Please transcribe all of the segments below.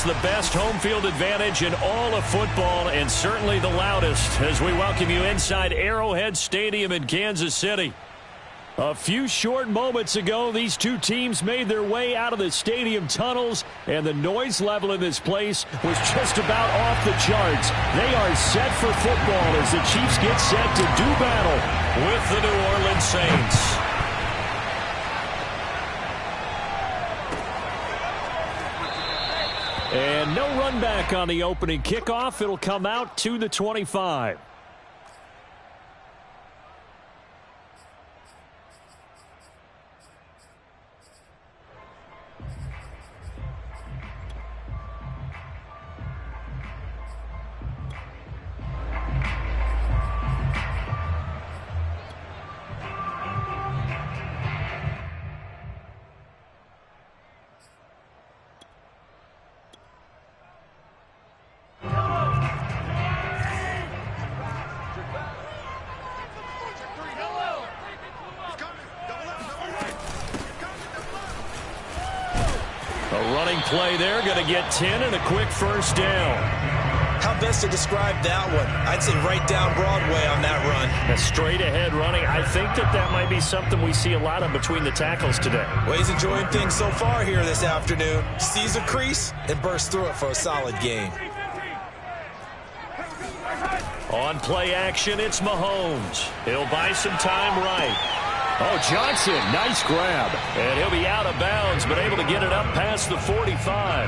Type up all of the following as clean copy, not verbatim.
the best home field advantage in all of football, and certainly the loudest, as we welcome you inside Arrowhead Stadium in Kansas City. A few short moments ago, these two teams made their way out of the stadium tunnels, and the noise level in this place was just about off the charts. They are set for football as the Chiefs get set to do battle with the New Orleans Saints. And no run back on the opening kickoff. It'll come out to the 25. Play there, going to get 10 and a quick first down. How best to describe that one? I'd say right down Broadway on that run. A straight ahead running. I think that might be something we see a lot of between the tackles today. Well, he's enjoying things so far here this afternoon. Sees a crease and bursts through it for a solid gain. On play action, it's Mahomes. He'll buy some time right. Oh, Johnson, nice grab. And he'll be out of bounds, but able to get it up past the 45.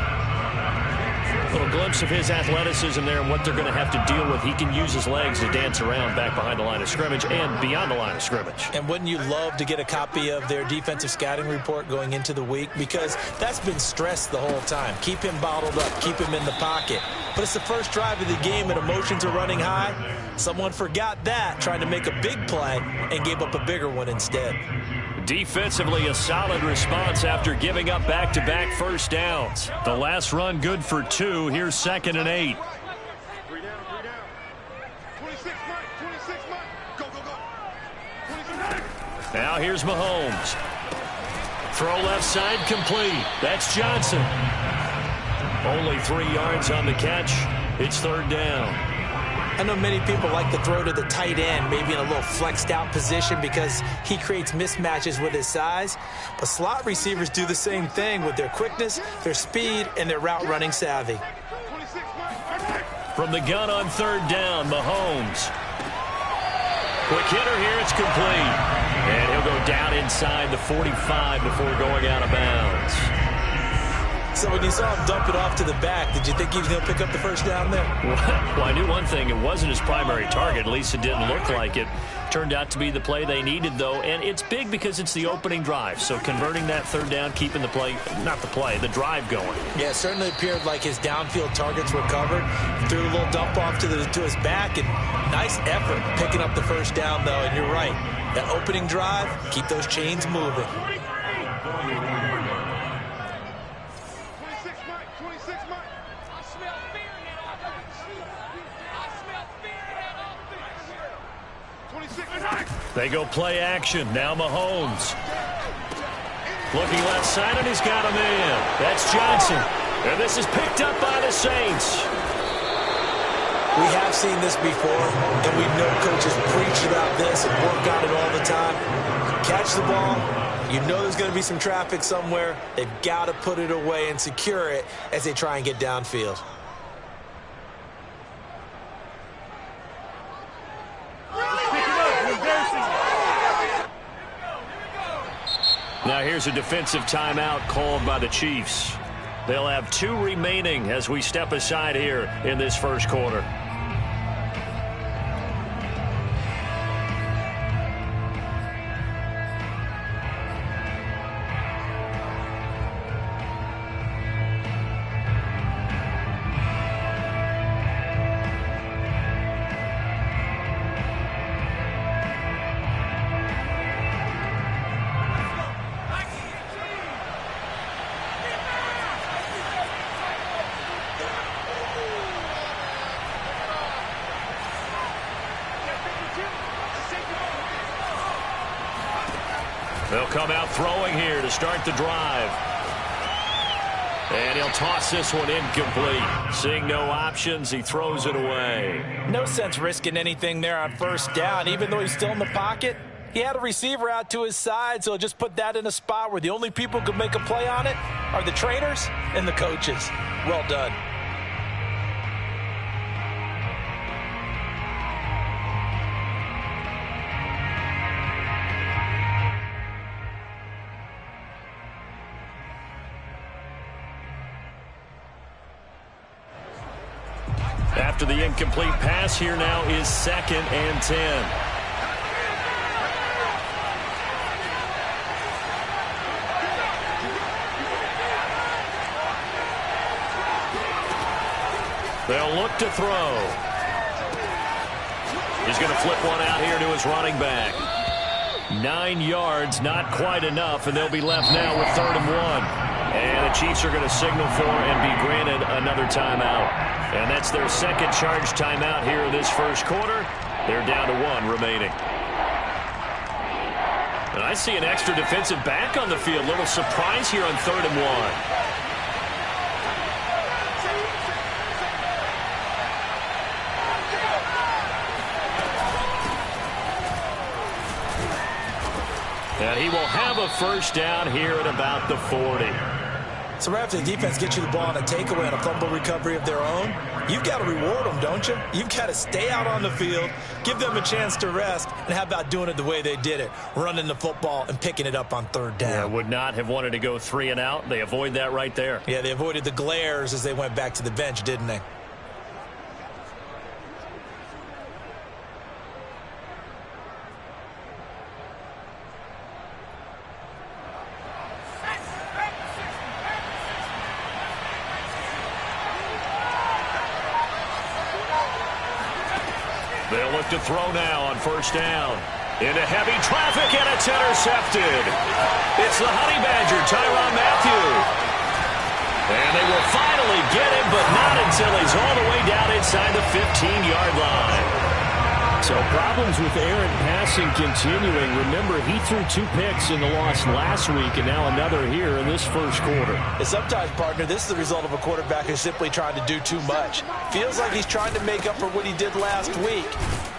A little glimpse of his athleticism there and what they're going to have to deal with. He can use his legs to dance around back behind the line of scrimmage and beyond the line of scrimmage. And wouldn't you love to get a copy of their defensive scouting report going into the week? Because that's been stressed the whole time. Keep him bottled up. Keep him in the pocket. But it's the first drive of the game and emotions are running high. Someone forgot that, trying to make a big play and gave up a bigger one instead. Defensively, a solid response after giving up back-to-back first downs. The last run good for 2. Here's 2nd and 8. 3 down. 26, Mike. 26, Mike. Go. 26. Now here's Mahomes. Throw left side complete. That's Johnson. Only 3 yards on the catch. It's 3rd down. I know many people like to throw to the tight end, maybe in a little flexed out position because he creates mismatches with his size. But slot receivers do the same thing with their quickness, their speed, and their route running savvy. From the gun on 3rd down, Mahomes. Quick hitter here, it's complete. And he'll go down inside the 45 before going out of bounds. So when you saw him dump it off to the back, did you think he was going to pick up the first down there? Well, I knew one thing. It wasn't his primary target. At least it didn't look like it. Turned out to be the play they needed, though. And it's big because it's the opening drive. So converting that 3rd down, keeping the play, not the play, the drive going. Yeah, it certainly appeared like his downfield targets were covered. Threw a little dump off to his back. And nice effort picking up the first down, though. And you're right. That opening drive, keep those chains moving. They go play action. Now Mahomes. Looking left side, and he's got him in. That's Johnson. And this is picked up by the Saints. We have seen this before, and we know coaches preach about this and work on it all the time. Catch the ball. You know there's going to be some traffic somewhere. They've got to put it away and secure it as they try and get downfield. Now here's a defensive timeout called by the Chiefs. They'll have 2 remaining as we step aside here in this first quarter. They'll come out throwing here to start the drive. And he'll toss this one incomplete. Seeing no options, he throws it away. No sense risking anything there on first down. Even though he's still in the pocket, he had a receiver out to his side, so just put that in a spot where the only people who can make a play on it are the trainers and the coaches. Well done. After the incomplete pass, here now is 2nd and 10. They'll look to throw. He's going to flip one out here to his running back. 9 yards, not quite enough, and they'll be left now with 3rd and 1. And the Chiefs are going to signal for and be granted another timeout. And that's their second charge timeout here in this first quarter. They're down to 1 remaining. And I see an extra defensive back on the field. Little surprise here on 3rd and 1. And he will have a first down here at about the 40. So right after the defense gets you the ball on a takeaway and a fumble recovery of their own, you've got to reward them, don't you? You've got to stay out on the field, give them a chance to rest, and how about doing it the way they did it, running the football and picking it up on 3rd down. Yeah, would not have wanted to go 3 and out. They avoid that right there. Yeah, they avoided the glares as they went back to the bench, didn't they? They'll look to throw now on first down. Into heavy traffic, and it's intercepted. It's the Honey Badger, Tyrann Mathieu. And they will finally get him, but not until he's all the way down inside the 15-yard line. So problems with errant passing continuing. Remember, he threw 2 picks in the loss last week, and now another here in this first quarter. And sometimes, partner, this is the result of a quarterback who's simply trying to do too much. Feels like he's trying to make up for what he did last week,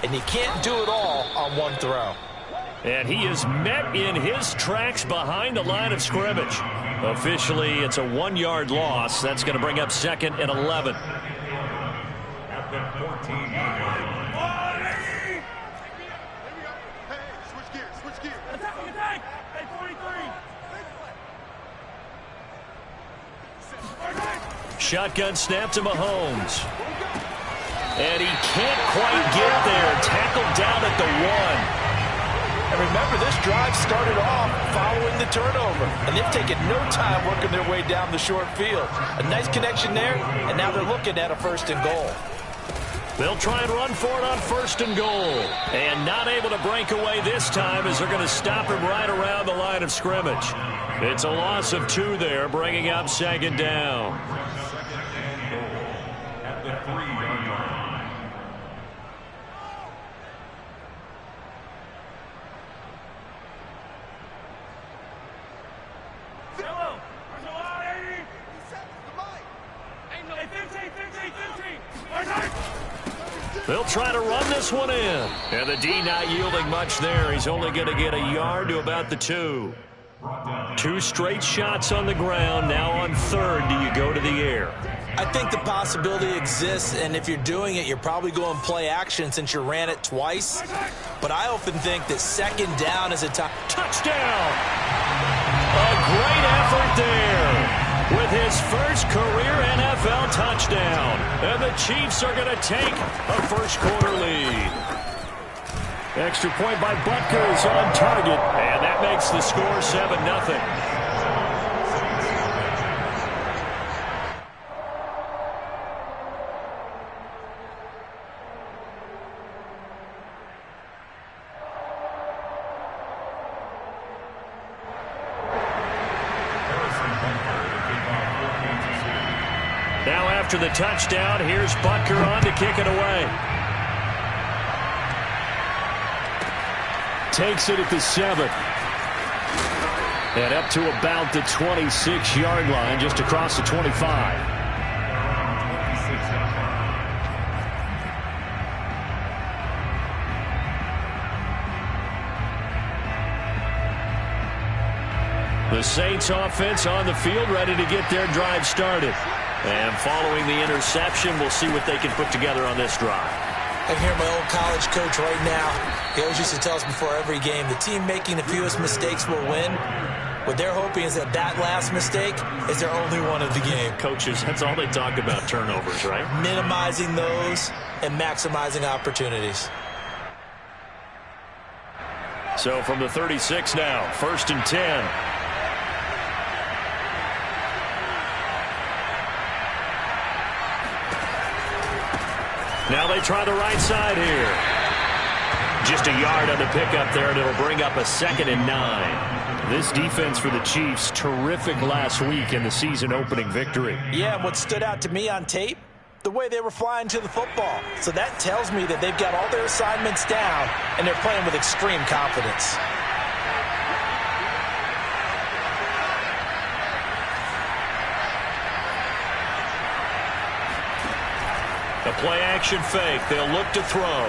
and you can't do it all on one throw. And he is met in his tracks behind the line of scrimmage. Officially, it's a 1-yard loss. That's going to bring up 2nd and 11. At the 14-yard line. Shotgun snap to Mahomes. And he can't quite get there. Tackled down at the 1. And remember, this drive started off following the turnover. And they've taken no time working their way down the short field. A nice connection there, and now they're looking at a 1st and goal. They'll try and run for it on 1st and goal. And not able to break away this time as they're going to stop him right around the line of scrimmage. It's a loss of 2 there, bringing up 2nd down. At the 3-yard line. They'll try to run this one in. And the D not yielding much there. He's only going to get a yard to about the 2. 2 straight shots on the ground. Now on 3rd, do you go to the air? I think the possibility exists, and if you're doing it, you're probably going play action since you ran it twice. But I often think that 2nd down is a touchdown. A great effort there with his first career NFL touchdown. And the Chiefs are going to take a first-quarter lead. Extra point by Butker is on target, and that makes the score 7-0. Now after the touchdown, here's Butker on to kick it away. Takes it at the 7. And up to about the 26-yard line, just across the 25. The Saints offense on the field, ready to get their drive started. And following the interception, we'll see what they can put together on this drive. I can hear my old college coach right now. He always used to tell us before every game, the team making the fewest mistakes will win. What they're hoping is that that last mistake is their only one of the game. Coaches, that's all they talk about, turnovers, right? Minimizing those and maximizing opportunities. So from the 36 now, 1st and 10. Now they try the right side here. Just a yard on the pickup there, and it'll bring up a 2nd and 9. This defense for the Chiefs, terrific last week in the season-opening victory. Yeah, what stood out to me on tape, the way they were flying to the football. So that tells me that they've got all their assignments down, and they're playing with extreme confidence. The play-action fake. They'll look to throw.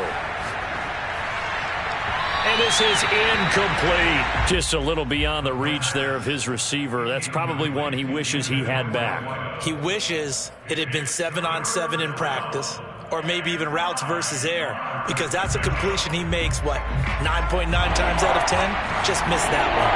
And this is incomplete. Just a little beyond the reach there of his receiver. That's probably one he wishes he had back. He wishes it had been 7-on-7 in practice, or maybe even routes versus air, because that's a completion he makes, 9.9 times out of 10? Just missed that one.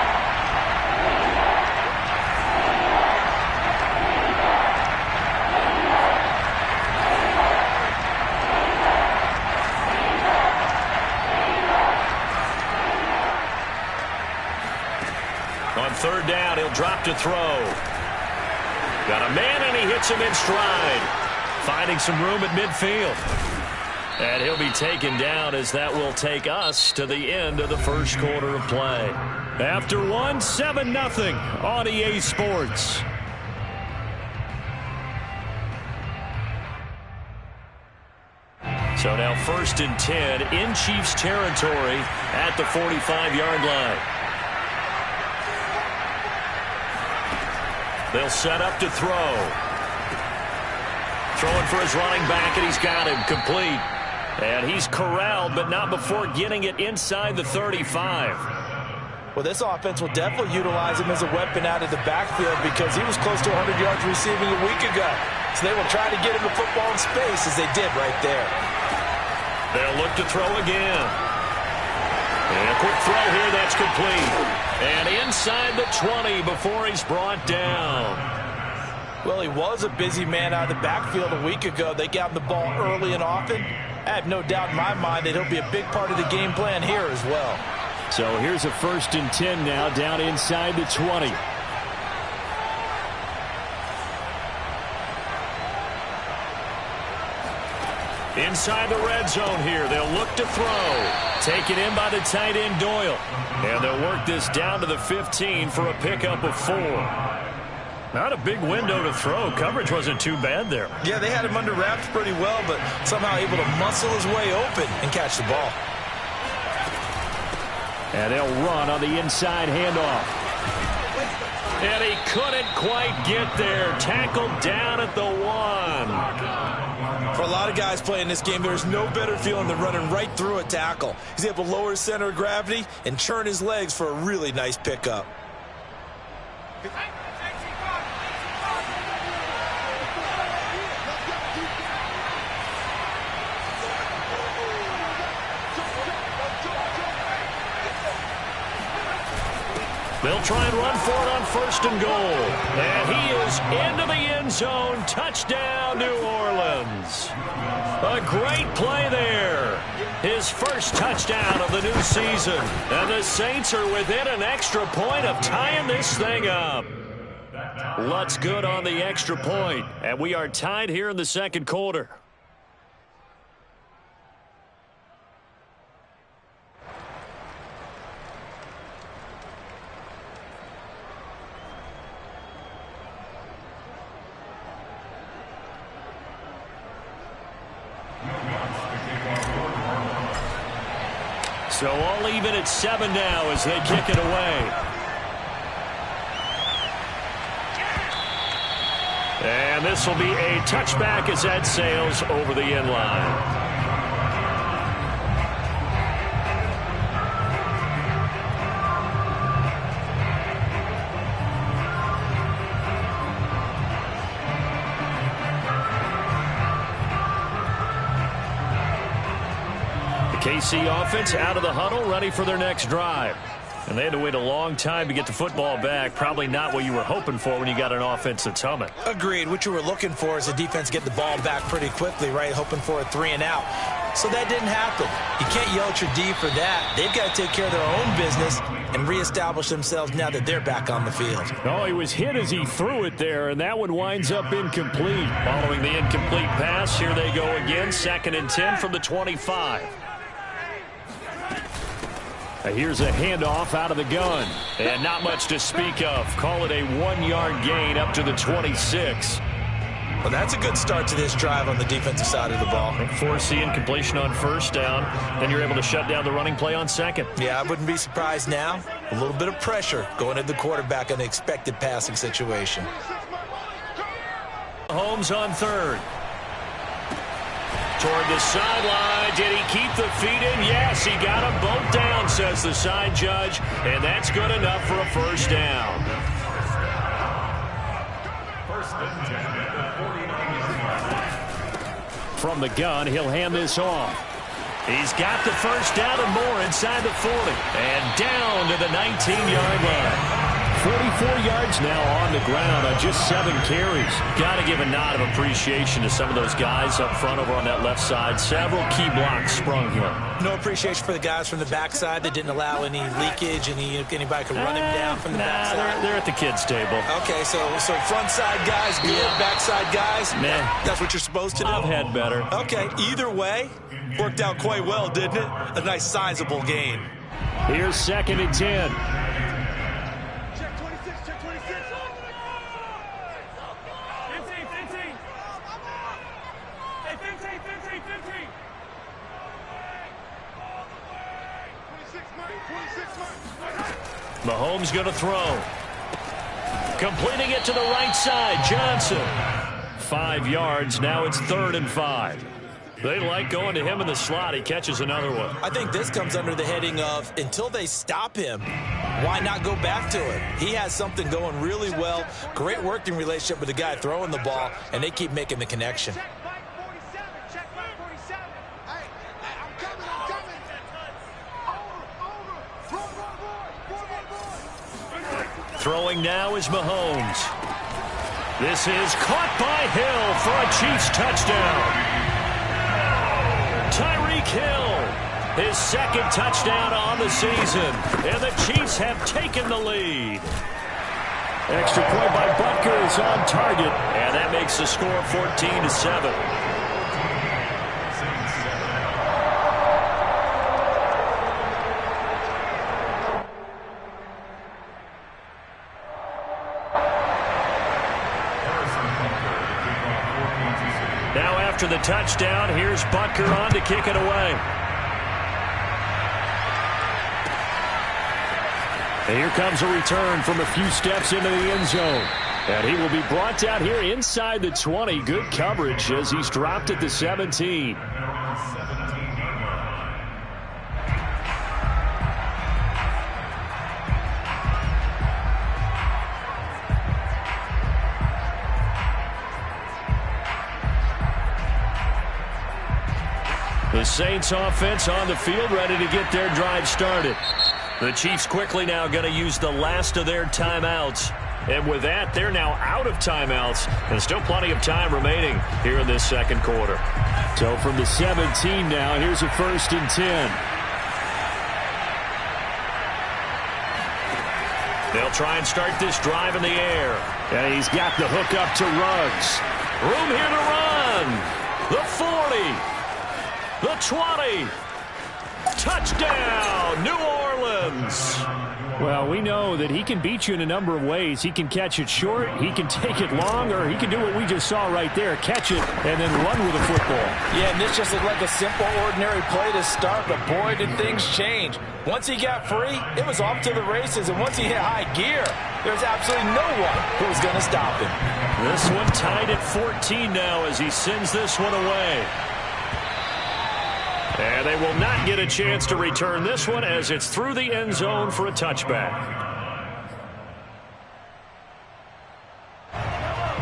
On 3rd down, he'll drop to throw. Got a man, and he hits him in stride. Finding some room at midfield. And he'll be taken down as that will take us to the end of the first quarter of play. After one, 7-0 on EA Sports. So now 1st and 10 in Chiefs territory at the 45-yard line. They'll set up to throw. Throwing for his running back, and he's got him complete. And he's corralled, but not before getting it inside the 35. Well, this offense will definitely utilize him as a weapon out of the backfield because he was close to 100 yards receiving a week ago. So they will try to get him the football in space as they did right there. They'll look to throw again. And a quick throw here, that's complete. And inside the 20 before he's brought down. Well, he was a busy man out of the backfield a week ago. They got him the ball early and often. I have no doubt in my mind that he'll be a big part of the game plan here as well. So here's a 1st and 10 now down inside the 20. Inside the red zone here. They'll look to throw. Taken in by the tight end Doyle. And they'll work this down to the 15 for a pickup of 4. Not a big window to throw. Coverage wasn't too bad there. Yeah, they had him under wraps pretty well, but somehow able to muscle his way open and catch the ball. And they'll run on the inside handoff. And he couldn't quite get there. Tackled down at the 1. For a lot of guys playing this game, there's no better feeling than running right through a tackle. He's able to lower his center of gravity and churn his legs for a really nice pickup. They'll try and run for it on 1st and goal. And he is into the end zone. Touchdown, New Orleans. A great play there. His first touchdown of the new season. And the Saints are within an extra point of tying this thing up. Lutz good on the extra point. And we are tied here in the second quarter. So all even at 7 now as they kick it away. And this will be a touchback as that sails over the end line. KC offense out of the huddle, ready for their next drive. And they had to wait a long time to get the football back. Probably not what you were hoping for when you got an offense that's humming. Agreed. What you were looking for is the defense get the ball back pretty quickly, right? Hoping for a 3-and-out. So that didn't happen. You can't yell at your D for that. They've got to take care of their own business and reestablish themselves now that they're back on the field. Oh, he was hit as he threw it there, and that one winds up incomplete. Following the incomplete pass, here they go again. 2nd and 10 from the 25. Here's a handoff out of the gun. And not much to speak of. Call it a 1-yard gain up to the 26. Well, that's a good start to this drive on the defensive side of the ball. Force the incompletion on 1st down. Then you're able to shut down the running play on 2nd. Yeah, I wouldn't be surprised now. A little bit of pressure going at the quarterback in an expected passing situation. Holmes on 3rd. Toward the sideline. Did he keep the feet in? Yes, he got them both down, says the side judge. And that's good enough for a 1st down. From the gun, he'll hand this off. He's got the 1st down and more inside the 40. And down to the 19-yard line. 44 yards now on the ground on just 7 carries. Got to give a nod of appreciation to some of those guys up front over on that left side. Several key blocks sprung here. No appreciation for the guys from the backside that didn't allow any leakage. Anybody could run him down from the backside. They're at the kids' table. Okay, so front side guys good, backside guys. Nah. That's what you're supposed to do. I've had better. Okay, either way, worked out quite well, didn't it? A nice sizable gain. Here's 2nd and 10. Mahomes going to throw. Completing it to the right side. Johnson. 5 yards. Now it's 3rd and 5. They like going to him in the slot. He catches another one. I think this comes under the heading of until they stop him, why not go back to it? He has something going really well. Great working relationship with the guy throwing the ball, and they keep making the connection. Throwing now is Mahomes. This is caught by Hill for a Chiefs touchdown. Tyreek Hill, his 2nd touchdown on the season. And the Chiefs have taken the lead. Extra point by Butker is on target. And that makes the score 14-7. After the touchdown, here's Butker on to kick it away. And here comes a return from a few steps into the end zone. And he will be brought down here inside the 20. Good coverage as he's dropped at the 17. The Saints offense on the field ready to get their drive started. The Chiefs quickly now going to use the last of their timeouts. And with that, they're now out of timeouts. And still plenty of time remaining here in this 2nd quarter. So from the 17 now, here's a 1st and 10. They'll try and start this drive in the air. And he's got the hook up to Ruggs. Room here to run. The 40. The 20. Touchdown, New Orleans. Well, we know that he can beat you in a number of ways. He can catch it short, he can take it long, or he can do what we just saw right there, catch it and then run with the football. Yeah, and this just looked like a simple, ordinary play to start, but boy, did things change. Once he got free, it was off to the races, and once he hit high gear, there's absolutely no one who was going to stop him. This one tied at 14 now as he sends this one away. And they will not get a chance to return this one as it's through the end zone for a touchback.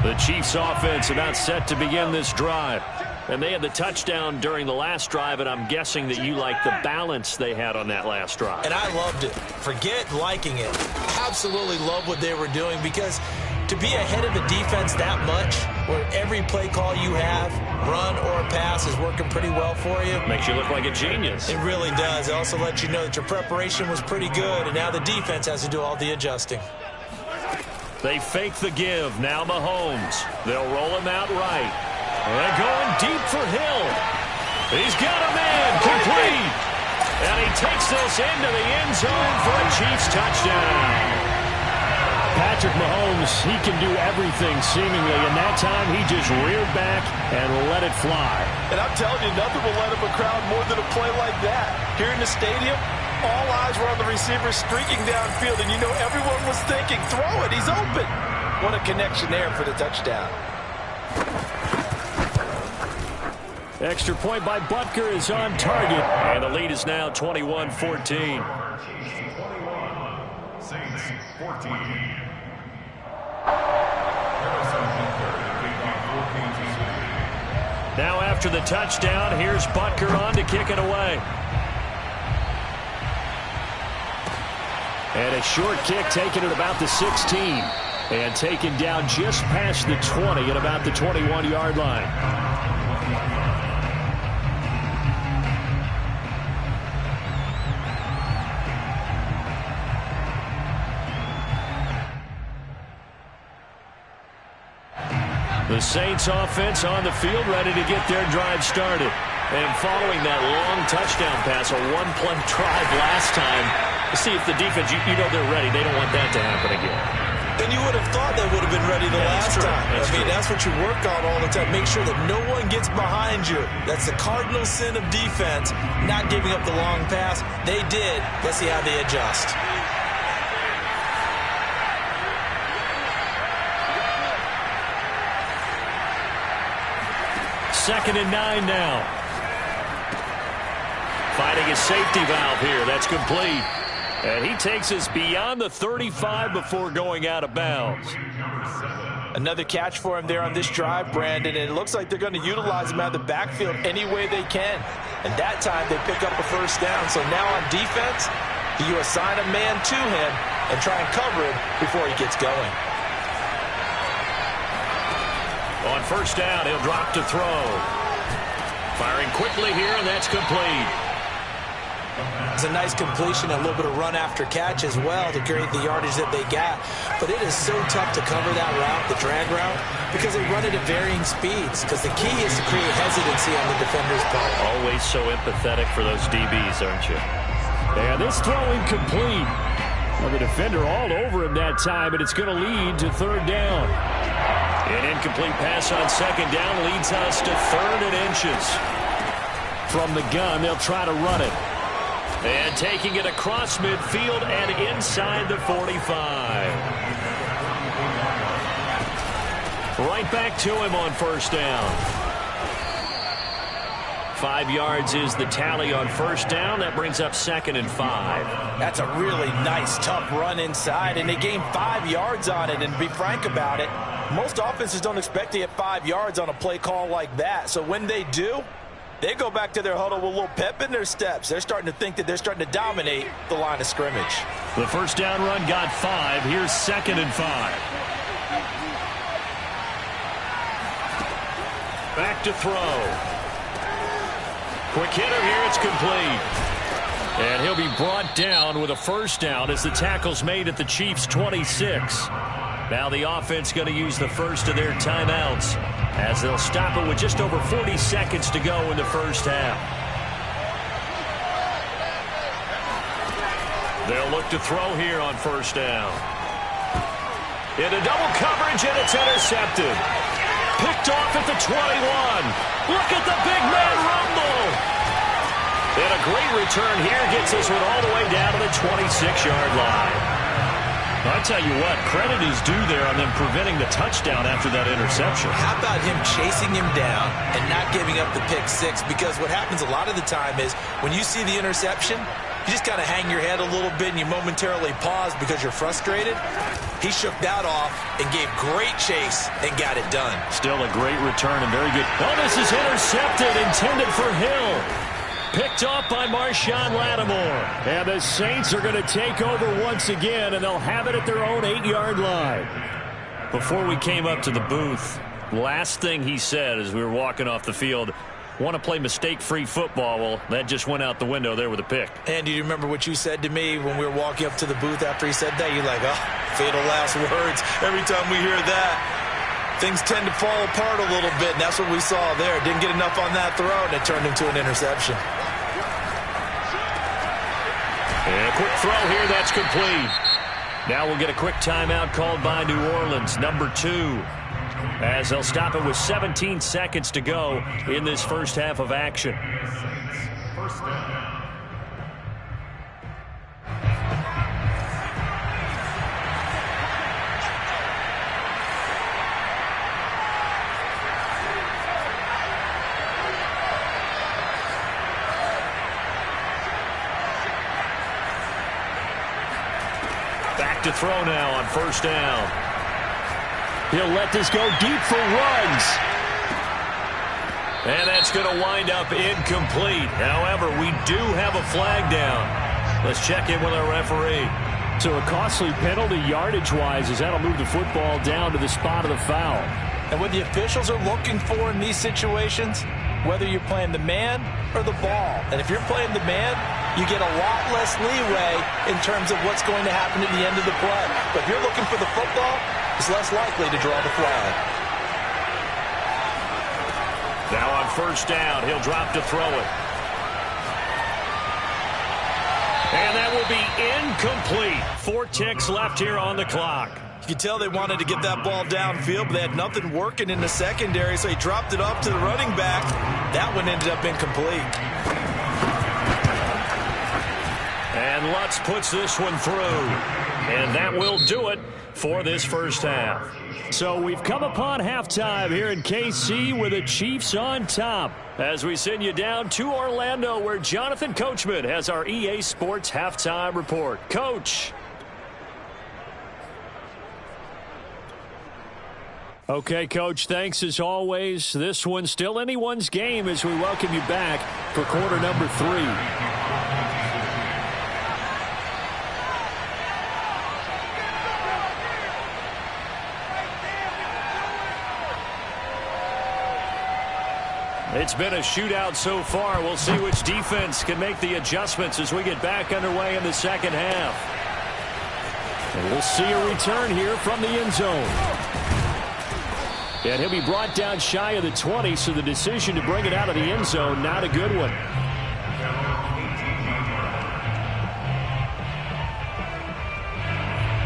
The Chiefs offense about set to begin this drive. And they had the touchdown during the last drive, and I'm guessing that you like the balance they had on that last drive. And I loved it. Forget liking it. Absolutely love what they were doing, because to be ahead of a defense that much, where every play call you have, run or pass, is working pretty well for you. Makes you look like a genius. It really does. It also lets you know that your preparation was pretty good, and now the defense has to do all the adjusting. They fake the give. Now Mahomes. They'll roll him out right. They're going deep for Hill. He's got a man complete. And he takes this into the end zone for a Chiefs touchdown. Patrick Mahomes, he can do everything seemingly, and that time he just reared back and let it fly. And I'm telling you, nothing will let up a crowd more than a play like that. Here in the stadium, all eyes were on the receiver streaking downfield, and you know everyone was thinking, throw it, he's open. What a connection there for the touchdown. Extra point by Butker is on target, and the lead is now 21-14. Saints 14. Now after the touchdown, here's Butker on to kick it away. And a short kick taken at about the 16. And taken down just past the 20 at about the 21-yard line. The Saints offense on the field, ready to get their drive started. And following that long touchdown pass, a one-play drive last time, to see if the defense, you know they're ready. They don't want that to happen again. And you would have thought they would have been ready the last time. That's what you work on all the time. Make sure that no one gets behind you. That's the cardinal sin of defense, not giving up the long pass. They did. Let's see how they adjust. Second and 9 now. Finding a safety valve here. That's complete. And he takes us beyond the 35 before going out of bounds. Another catch for him there on this drive, Brandon. And it looks like they're going to utilize him out of the backfield any way they can. And that time they pick up a first down. So now on defense, you assign a man to him and try and cover him before he gets going. On first down, he'll drop to throw. Firing quickly here, and that's complete. It's a nice completion, a little bit of run after catch as well to create the yardage that they got. But it is so tough to cover that route, the drag route, because they run it at varying speeds. Because the key is to create hesitancy on the defender's part. Always so empathetic for those DBs, aren't you? And this throw incomplete. Well, the defender all over him that time, and it's going to lead to third down. An incomplete pass on second down leads us to third and inches. From the gun, they'll try to run it. And taking it across midfield and inside the 45. Right back to him on first down. 5 yards is the tally on first down. That brings up second and 5. That's a really nice, tough run inside, and they gained 5 yards on it. And to be frank about it, most offenses don't expect to get 5 yards on a play call like that. So when they do, they go back to their huddle with a little pep in their steps. They're starting to think that they're starting to dominate the line of scrimmage. The first down run got 5. Here's second and 5. Back to throw. Quick hitter here, it's complete. And he'll be brought down with a first down as the tackle's made at the Chiefs' 26. Now the offense going to use the first of their timeouts as they'll stop it with just over 40 seconds to go in the first half. They'll look to throw here on first down. Into double coverage, and it's intercepted. Picked off at the 21. Look at the big man rumble. And a great return here gets this one all the way down to the 26-yard line. I tell you what, credit is due there on them preventing the touchdown after that interception. How about him chasing him down and not giving up the pick six? Because what happens a lot of the time is when you see the interception, you just kind of hang your head a little bit and you momentarily pause because you're frustrated. He shook that off and gave great chase and got it done. Still a great return and very good. Oh, this is intercepted, intended for Hill. Picked off by Marshawn Lattimore. And the Saints are going to take over once again, and they'll have it at their own 8-yard line. Before we came up to the booth, last thing he said as we were walking off the field, want to play mistake-free football. Well, that just went out the window there with a pick. And do you remember what you said to me when we were walking up to the booth after he said that? You're like, oh, fatal last words. Every time we hear that, things tend to fall apart a little bit, and that's what we saw there. Didn't get enough on that throw, and it turned into an interception. And a quick throw here, that's complete. Now we'll get a quick timeout called by New Orleans, number 2, as they'll stop it with 17 seconds to go in this first half of action. First down. Back to throw now on first down. He'll let this go deep for runs. And that's going to wind up incomplete. However, we do have a flag down. Let's check in with our referee. So a costly penalty yardage-wise as that'll move the football down to the spot of the foul. And what the officials are looking for in these situations, whether you're playing the man or the ball. And if you're playing the man, you get a lot less leeway in terms of what's going to happen at the end of the play. But if you're looking for the football, it's less likely to draw the flag. Now on first down, he'll drop to throw it. And that will be incomplete. 4 ticks left here on the clock. You could tell they wanted to get that ball downfield, but they had nothing working in the secondary, so he dropped it off to the running back. That one ended up incomplete. And Lutz puts this one through. And that will do it for this first half. So we've come upon halftime here in KC with the Chiefs on top. As we send you down to Orlando, where Jonathan Coachman has our EA Sports halftime report. Coach. Okay, Coach, thanks as always. This one's still anyone's game as we welcome you back for quarter number 3. It's been a shootout so far. We'll see which defense can make the adjustments as we get back underway in the second half. And we'll see a return here from the end zone. And he'll be brought down shy of the 20, so the decision to bring it out of the end zone, not a good one.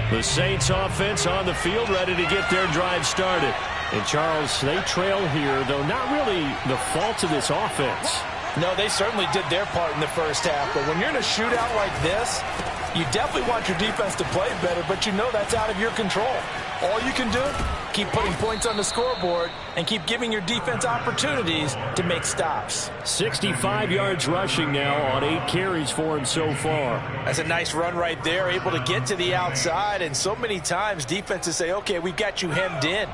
The Saints offense on the field, ready to get their drive started. And, Charles, they trail here, though not really the fault of this offense. No, they certainly did their part in the first half. But when you're in a shootout like this, you definitely want your defense to play better, but you know that's out of your control. All you can do, keep putting points on the scoreboard and keep giving your defense opportunities to make stops. 65 yards rushing now on 8 carries for him so far. That's a nice run right there, able to get to the outside. And so many times defenses say, okay, we got you hemmed in.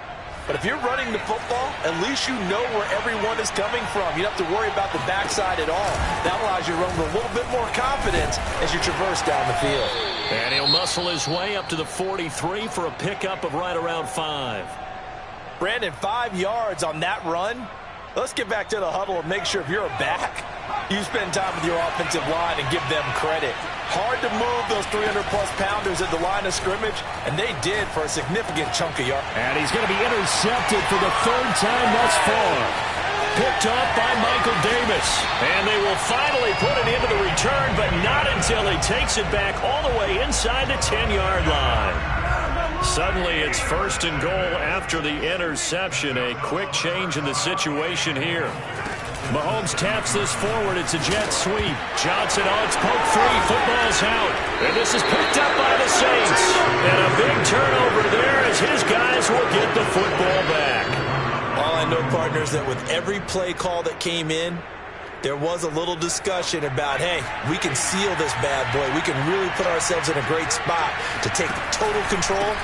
But if you're running the football, at least you know where everyone is coming from. You don't have to worry about the backside at all. That allows you to run with a little bit more confidence as you traverse down the field. And he'll muscle his way up to the 43 for a pickup of right around 5. Brandon, 5 yards on that run. Let's get back to the huddle and make sure if you're a back, you spend time with your offensive line and give them credit. Hard to move those 300-plus pounders at the line of scrimmage, and they did for a significant chunk of yards. And he's going to be intercepted for the 3rd time thus far. Picked off by Michael Davis. And they will finally put it into the return, but not until he takes it back all the way inside the 10-yard line. Suddenly it's 1st and goal after the interception. A quick change in the situation here. Mahomes taps this forward. It's a jet sweep. Johnson on its poke free. Football's out. And this is picked up by the Saints. And a big turnover there as his guys will get the football back. All I know, partners, that with every play call that came in, there was a little discussion about, hey, we can seal this bad boy. We can really put ourselves in a great spot to take total control.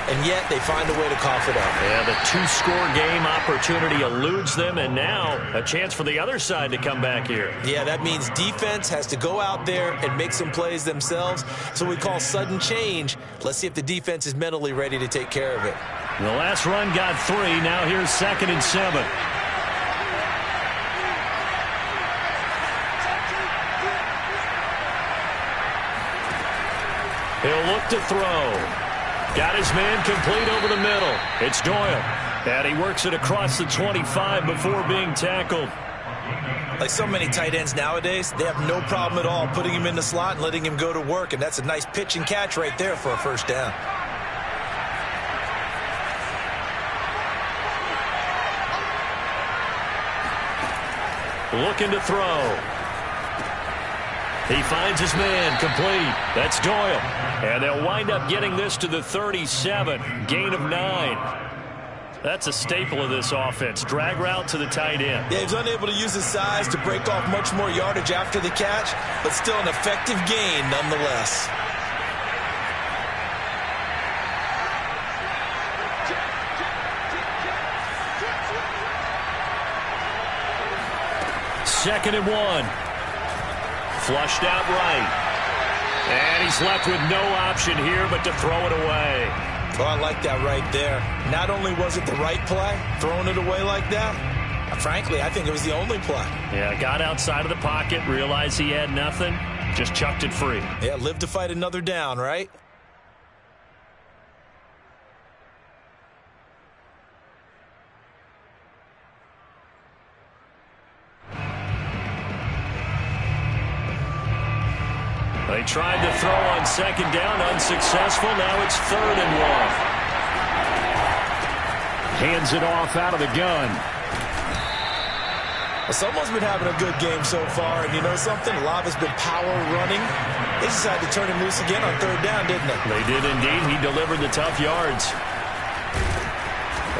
And yet they find a way to cough it up. Yeah, the two-score game opportunity eludes them, and now a chance for the other side to come back here. Yeah, that means defense has to go out there and make some plays themselves. So we call sudden change. Let's see if the defense is mentally ready to take care of it. The last run got 3. Now here's 2nd and 7. He'll look to throw. Got his man complete over the middle. It's Doyle. And he works it across the 25 before being tackled. Like so many tight ends nowadays, they have no problem at all putting him in the slot and letting him go to work. And that's a nice pitch and catch right there for a first down. Looking to throw. He finds his man complete. That's Doyle. And they'll wind up getting this to the 37. Gain of 9. That's a staple of this offense. Drag route to the tight end. Yeah, he's unable to use his size to break off much more yardage after the catch, but still an effective gain nonetheless. Second and 1. Flushed out right. And he's left with no option here but to throw it away. Oh, I like that right there. Not only was it the right play, throwing it away like that, frankly, I think it was the only play. Yeah, got outside of the pocket, realized he had nothing, just chucked it free. Yeah, live to fight another down, right? They tried to throw on 2nd down, unsuccessful. Now it's 3rd and 1. Hands it off out of the gun. Well, someone's been having a good game so far, and you know something? A lot of it's been power running. They decided to turn him loose again on 3rd down, didn't they? They did indeed. He delivered the tough yards.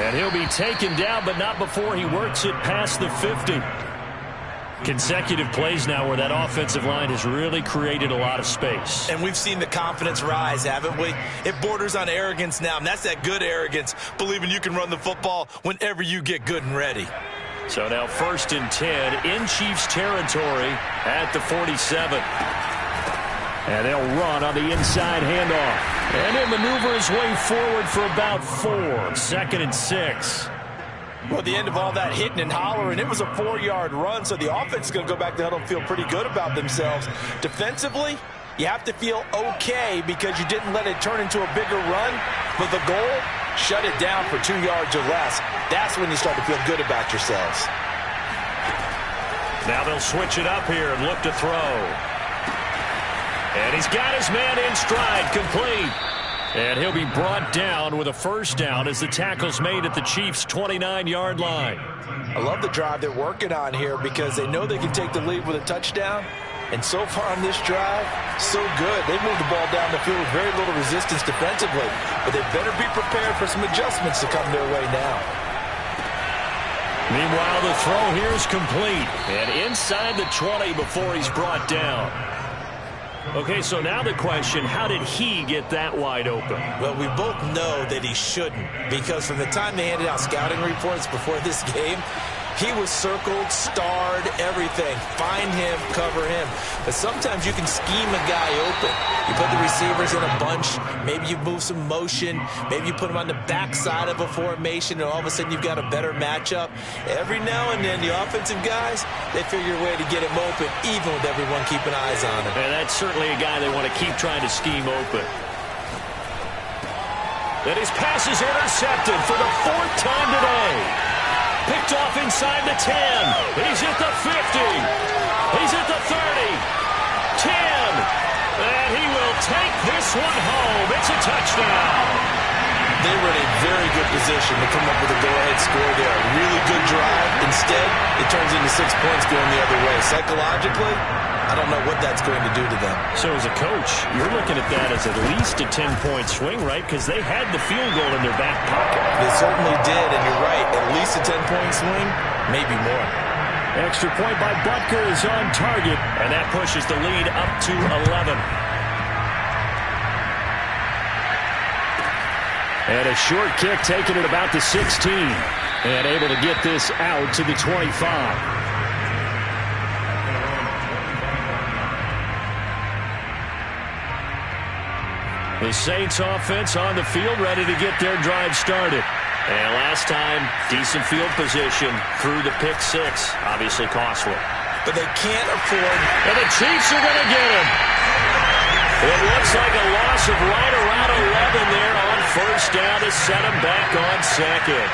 And he'll be taken down, but not before he works it past the 50. Consecutive plays now where that offensive line has really created a lot of space. And we've seen the confidence rise, haven't we? It borders on arrogance now, and that's that good arrogance, believing you can run the football whenever you get good and ready. So now 1st and 10 in Chiefs territory at the 47. And they'll run on the inside handoff. And he'll maneuver his way forward for about 4. 2nd and 6. Well, at the end of all that hitting and hollering, it was a 4-yard run, so the offense is going to go back to the huddle and feel pretty good about themselves. Defensively, you have to feel okay because you didn't let it turn into a bigger run. But the goal, shut it down for 2 yards or less. That's when you start to feel good about yourselves. Now they'll switch it up here and look to throw. And he's got his man in stride, complete. And he'll be brought down with a 1st down as the tackle's made at the Chiefs' 29-yard line. I love the drive they're working on here because they know they can take the lead with a touchdown. And so far on this drive, so good. They moved the ball down the field with very little resistance defensively. But they better be prepared for some adjustments to come their way now. Meanwhile, the throw here is complete. And inside the 20 before he's brought down. Okay, so now the question, how did he get that wide open? Well, we both know that he shouldn't, because from the time they handed out scouting reports before this game, he was circled, starred, everything. Find him, cover him. But sometimes you can scheme a guy open. You put the receivers in a bunch. Maybe you move some motion. Maybe you put them on the backside of a formation, and all of a sudden you've got a better matchup. Every now and then, the offensive guys, they figure a way to get him open, even with everyone keeping eyes on him. And that's certainly a guy they want to keep trying to scheme open. And his pass is intercepted for the 4th time today. Picked off inside the 10. He's at the 50. He's at the 30. 10. And he will take this one home. It's a touchdown. They were in a very good position to come up with a go-ahead score there. A really good drive. Instead, it turns into 6 points going the other way. Psychologically, I don't know what that's going to do to them. So as a coach, you're looking at that as at least a 10-point swing, right? Because they had the field goal in their back pocket. They certainly did, and you're right. At least a 10-point swing, maybe more. Extra point by Butker is on target, and that pushes the lead up to 11. And a short kick taken at about the 16. And able to get this out to the 25. The Saints offense on the field, ready to get their drive started. And last time, decent field position through the pick six. Obviously costly. But they can't afford. And the Chiefs are going to get him. It looks like a loss of right around 11 there on first down to set him back on second.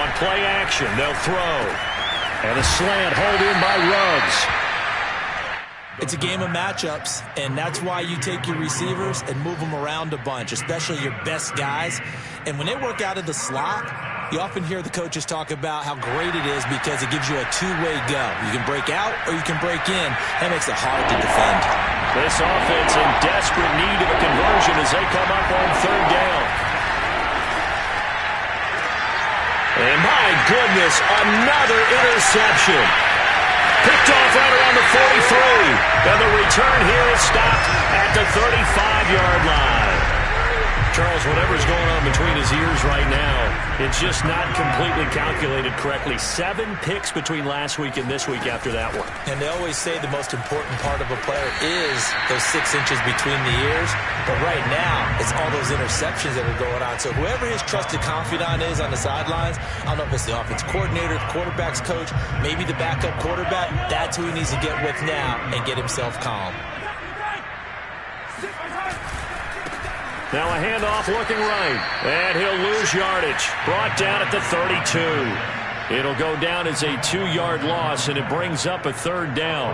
On play action, they'll throw. And a slant hauled in by Ruggs. It's a game of matchups, and that's why you take your receivers and move them around a bunch, especially your best guys. And when they work out of the slot, you often hear the coaches talk about how great it is because it gives you a two-way go. You can break out or you can break in. That makes it hard to defend. This offense in desperate need of a conversion as they come up on third down. And my goodness, another interception. Picked off right around the 43. And the return here is stopped at the 35-yard line. Charles, whatever's going on between his ears right now, it's just not completely calculated correctly. 7 picks between last week and this week after that one. And they always say the most important part of a player is those 6 inches between the ears. But right now, it's all those interceptions that are going on. So whoever his trusted confidant is on the sidelines, I don't know if it's the offense coordinator, the quarterback's coach, maybe the backup quarterback, that's who he needs to get with now and get himself calm. Now a handoff looking right, and he'll lose yardage. Brought down at the 32. It'll go down as a 2-yard loss, and it brings up a third down.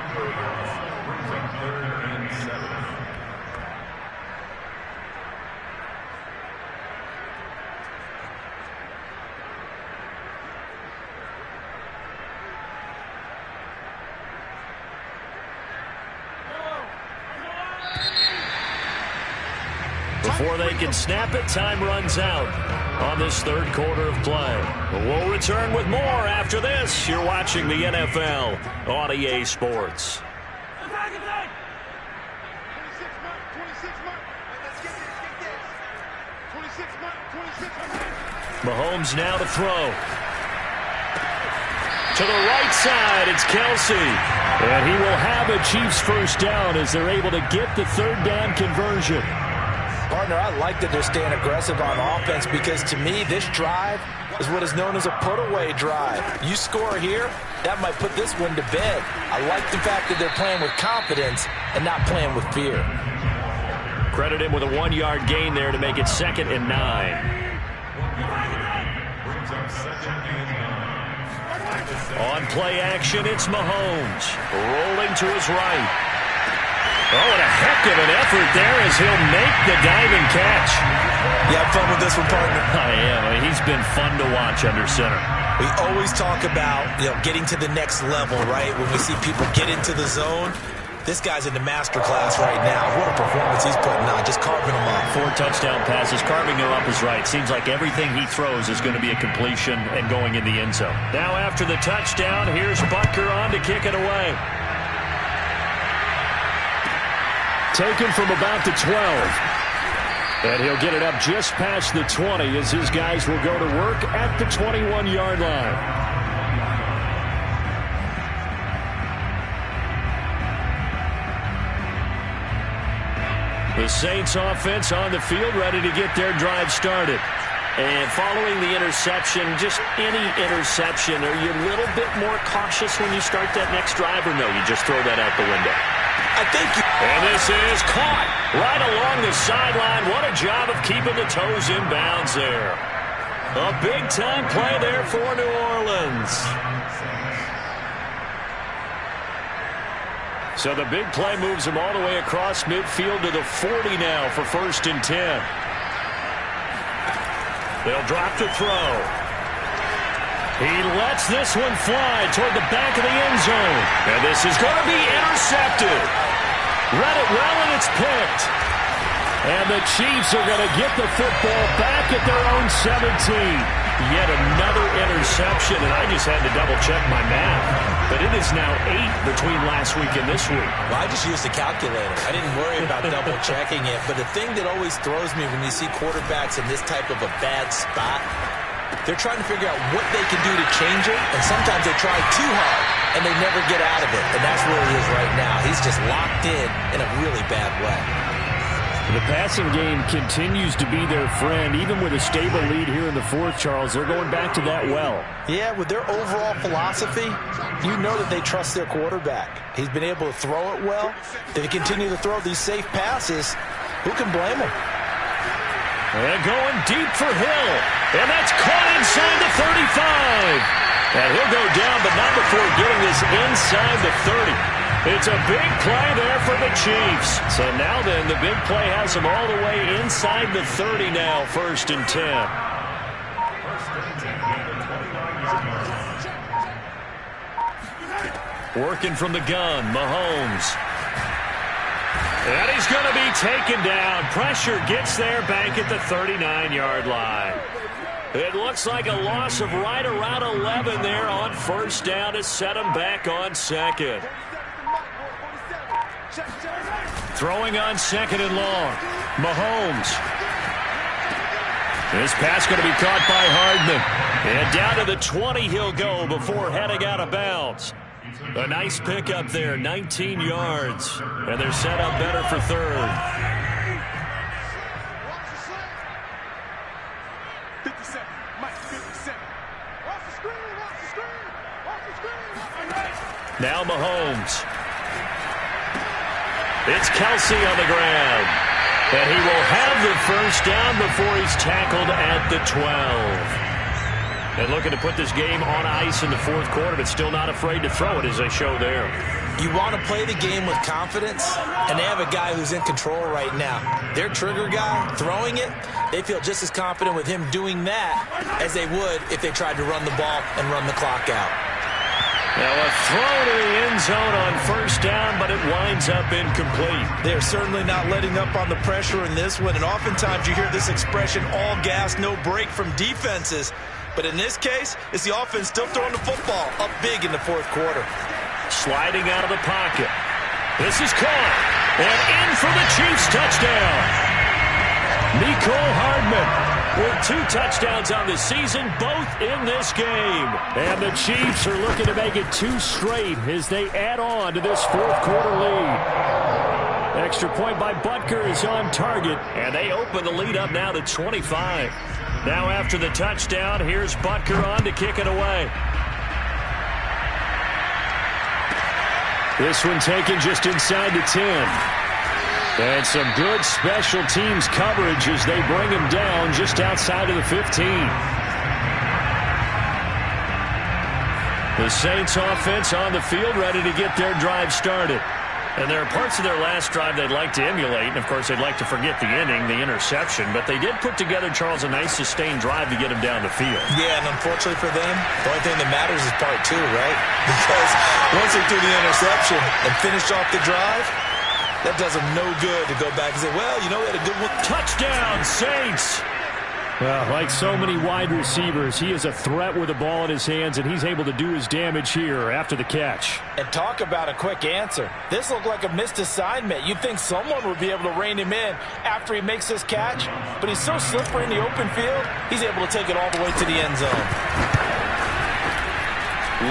Before they can snap it, time runs out on this third quarter of play. We'll return with more after this. You're watching the NFL on EA Sports. Mahomes now to throw. To the right side, it's Kelsey. And he will have a Chiefs first down as they're able to get the third down conversion. Partner, I like that they're staying aggressive on offense because to me, this drive is what is known as a put-away drive. You score here, that might put this one to bed. I like the fact that they're playing with confidence and not playing with fear. Credit him with a 1-yard gain there to make it 2nd and 9. On play action, it's Mahomes. Rolling to his right. Oh, and a heck of an effort there as he'll make the diving catch. You have fun with this one, partner? I am. I mean, he's been fun to watch under center. We always talk about, getting to the next level, right? When we see people get into the zone, this guy's in the master class right now. What a performance he's putting on, just carving them up. 4 touchdown passes, carving them up is right. Seems like everything he throws is going to be a completion and going in the end zone. Now after the touchdown, here's Butker on to kick it away. Taken from about the 12. And he'll get it up just past the 20 as his guys will go to work at the 21-yard line. The Saints offense on the field ready to get their drive started. And following the interception, just any interception, are you a little bit more cautious when you start that next drive, or no, you just throw that out the window? I think you... And this is caught right along the sideline. What a job of keeping the toes in bounds there. A big-time play there for New Orleans. So the big play moves him all the way across midfield to the 40 now for 1st and 10. They'll drop to throw. He lets this one fly toward the back of the end zone. And this is going to be intercepted. Read it well, and it's picked. And the Chiefs are going to get the football back at their own 17. Yet another interception, and I just had to double-check my math. But it is now 8 between last week and this week. Well, I just used a calculator. I didn't worry about double-checking it. But the thing that always throws me when you see quarterbacks in this type of a bad spot, they're trying to figure out what they can do to change it, and sometimes they try too hard, and they never get out of it. And that's where he is right now. He's just locked in a really bad way. The passing game continues to be their friend. Even with a stable lead here in the 4th, Charles, they're going back to that well. Yeah, with their overall philosophy, you know that they trust their quarterback. He's been able to throw it well. They continue to throw these safe passes. Who can blame them? And going deep for Hill. And that's caught inside the 35. And he'll go down, but not before getting this inside the 30. It's a big play there for the Chiefs. So now then, the big play has them all the way inside the 30 now, 1st and 10. Working from the gun, Mahomes. And he's going to be taken down. Pressure gets there back at the 39-yard line. It looks like a loss of right around 11 there on 1st down to set him back on 2nd. Throwing on 2nd and long. Mahomes. This pass going to be caught by Hardman. And down to the 20 he'll go before heading out of bounds. A nice pickup there, 19 yards. And they're set up better for 3rd. 57. Mike, 57. Off the screen, off the screen, off the screen. Now Mahomes. It's Kelsey on the ground. And he will have the 1st down before he's tackled at the 12. And looking to put this game on ice in the 4th quarter, but still not afraid to throw it as they show there. You want to play the game with confidence, and they have a guy who's in control right now. Their trigger guy throwing it, they feel just as confident with him doing that as they would if they tried to run the ball and run the clock out. Now a throw to the end zone on 1st down, but it winds up incomplete. They're certainly not letting up on the pressure in this one, and oftentimes you hear this expression, all gas, no break from defenses. But in this case, it's the offense still throwing the football up big in the 4th quarter. Sliding out of the pocket. This is caught. And in for the Chiefs touchdown. Mecole Hardman with 2 touchdowns on the season, both in this game. And the Chiefs are looking to make it 2 straight as they add on to this 4th quarter lead. Extra point by Butker is on target, and they open the lead up now to 25. Now after the touchdown, here's Butker on to kick it away. This one taken just inside the 10. And some good special teams coverage as they bring him down just outside of the 15. The Saints offense on the field ready to get their drive started. And there are parts of their last drive they'd like to emulate. And, of course, they'd like to forget the inning, the interception. But they did put together, Charles, a nice sustained drive to get him down the field. Yeah, and unfortunately for them, the only thing that matters is part 2, right? Because once they threw the interception and finished off the drive, that does them no good to go back and say, well, you know, we had a good one. Touchdown, Saints! Well, like so many wide receivers, he is a threat with the ball in his hands, and he's able to do his damage here after the catch. And talk about a quick answer. This looked like a missed assignment. You'd think someone would be able to rein him in after he makes this catch, but he's so slippery in the open field, he's able to take it all the way to the end zone.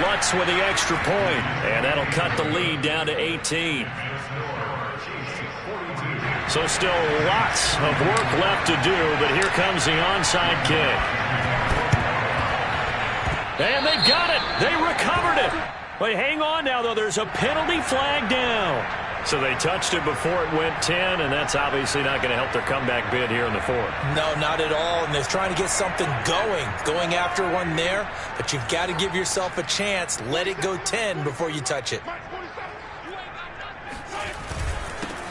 Lutz with the extra point, and that'll cut the lead down to 18. So still lots of work left to do, but here comes the onside kick. And they've got it. They recovered it. But hang on now, though. There's a penalty flag down. So they touched it before it went 10, and that's obviously not going to help their comeback bid here in the 4th. No, not at all. And they're trying to get something going after one there. But you've got to give yourself a chance. Let it go 10 before you touch it.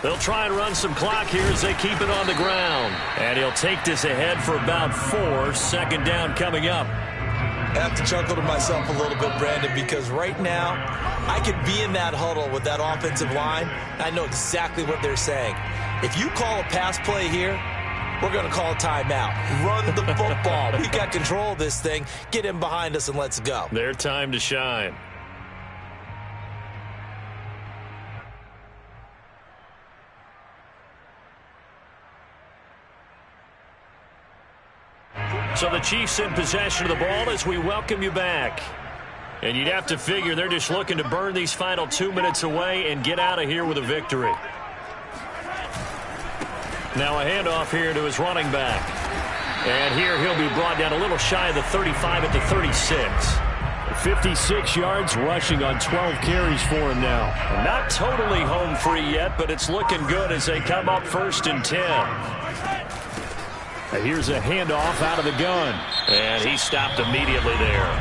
They'll try and run some clock here as they keep it on the ground. And he'll take this ahead for about 4. Second down coming up. I have to chuckle to myself a little bit, Brandon, because right now I could be in that huddle with that offensive line. I know exactly what they're saying. If you call a pass play here, we're going to call a timeout. Run the football. We got control of this thing. Get in behind us and let's go. Their time to shine. So the Chiefs in possession of the ball as we welcome you back. And you'd have to figure they're just looking to burn these final 2 minutes away and get out of here with a victory. Now a handoff here to his running back. And here he'll be brought down a little shy of the 35 at the 36. 56 yards rushing on 12 carries for him now. Not totally home free yet, but it's looking good as they come up 1st and 10. Here's a handoff out of the gun. And he stopped immediately there.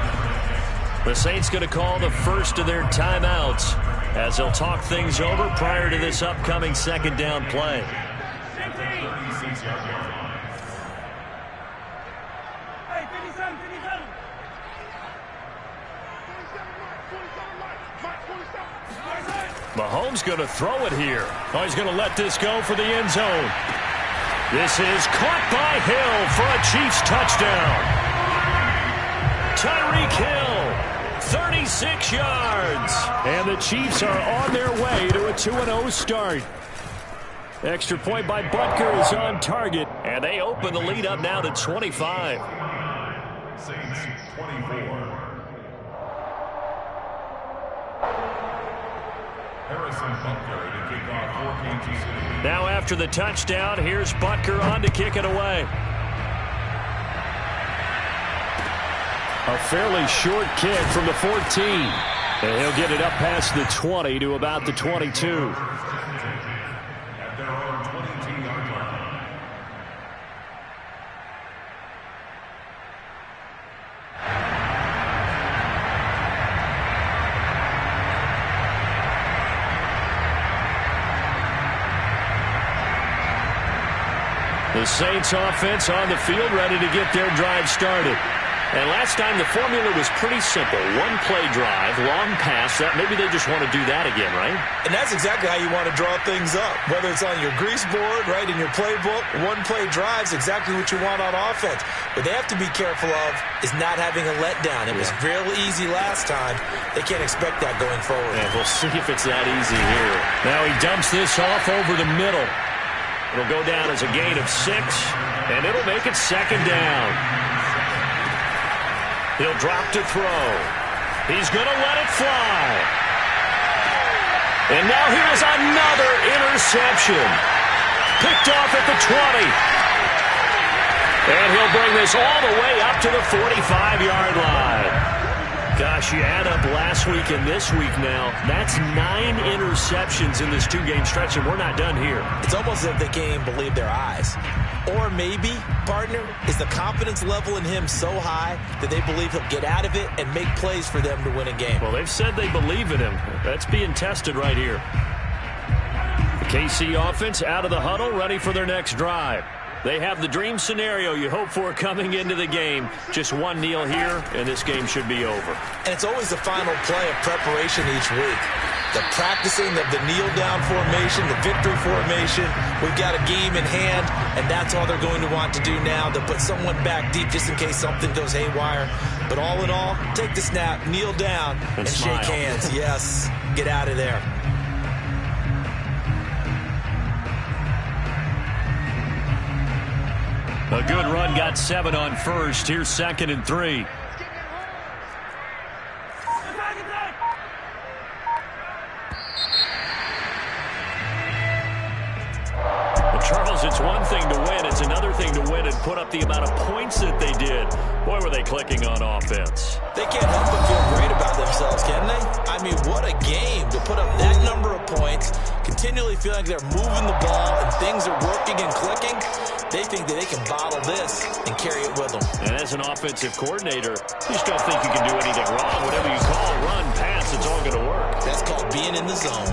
The Saints going to call the first of their timeouts as they'll talk things over prior to this upcoming second down play. Mahomes going to throw it here. Oh, he's going to let this go for the end zone. This is caught by Hill for a Chiefs touchdown. Tyreek Hill, 36 yards. And the Chiefs are on their way to a 2-0 start. Extra point by Butker is on target. And they open the lead up now to 25. Saints 24. Harrison Butker to kick off for Kansas City. Now after the touchdown, here's Butker on to kick it away. A fairly short kick from the 14. And he'll get it up past the 20 to about the 22. At their own 22-yard line. The Saints offense on the field ready to get their drive started. And last time the formula was pretty simple. One play drive, long pass. That maybe they just want to do that again, right? And that's exactly how you want to draw things up. Whether it's on your grease board, right, in your playbook, one play drives exactly what you want on offense. What they have to be careful of is not having a letdown. It was real easy last time. They can't expect that going forward. And we'll see if it's that easy here. Now he dumps this off over the middle. It'll go down as a gain of 6, and it'll make it second down. He'll drop to throw. He's going to let it fly. And now here's another interception. Picked off at the 20. And he'll bring this all the way up to the 45-yard line. Gosh, you add up last week and this week now, that's 9 interceptions in this 2-game stretch, and we're not done here. It's almost as if they can't even believe their eyes. Or maybe, partner, is the confidence level in him so high that they believe he'll get out of it and make plays for them to win a game. Well, they've said they believe in him. That's being tested right here. The KC offense out of the huddle, ready for their next drive. They have the dream scenario you hope for coming into the game. Just one kneel here, and this game should be over. And it's always the final play of preparation each week. The practicing of the kneel-down formation, the victory formation. We've got a game in hand, and that's all they're going to want to do now. They'll put someone back deep just in case something goes haywire. But all in all, take the snap, kneel down, and shake hands. Yes, get out of there. A good run, got 7 on first. Here's 2nd and 3. Well, Charles, it's one thing to win. It's another thing to win and put up the amount of points that they did. Boy, were they clicking on offense. They can't help but feel great about themselves, can they? I mean, what a game to put up that number of points, continually feeling like they're moving the ball and things are working and clicking. They think that they can bottle this and carry it with them. And as an offensive coordinator, you just don't think you can do anything wrong. Whatever you call, run, pass, it's all going to work. That's called being in the zone.